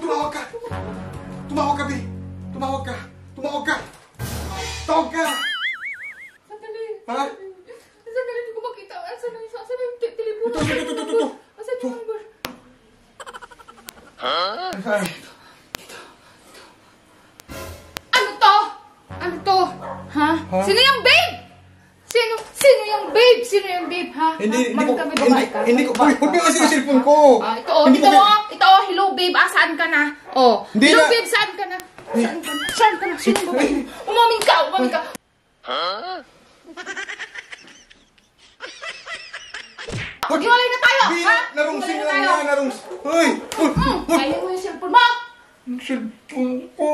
Tumawag ka! Tumawag ka, Bi! Tumawag ka! Tumawag ka! Tawag ka! Sandali! Ha? Sandali, hindi ko makita. Asan na yung telepono? Ito! Asan yung number? Saan? Ano to? Ano to? Ha? Sino yung babe? Sino yung babe? Sino yung babe, ha? Hindi ko, huwag mo kasi yung cellphone ko. Ito, hello babe, saan ka na? Hello babe, saan ka na? Saan ka na? Sino ba? Umamin ka! Hiwalay na tayo, ha? Narungsing lang yan, Hoy! Kaya mo yung cellphone mo! Yung cellphone ko.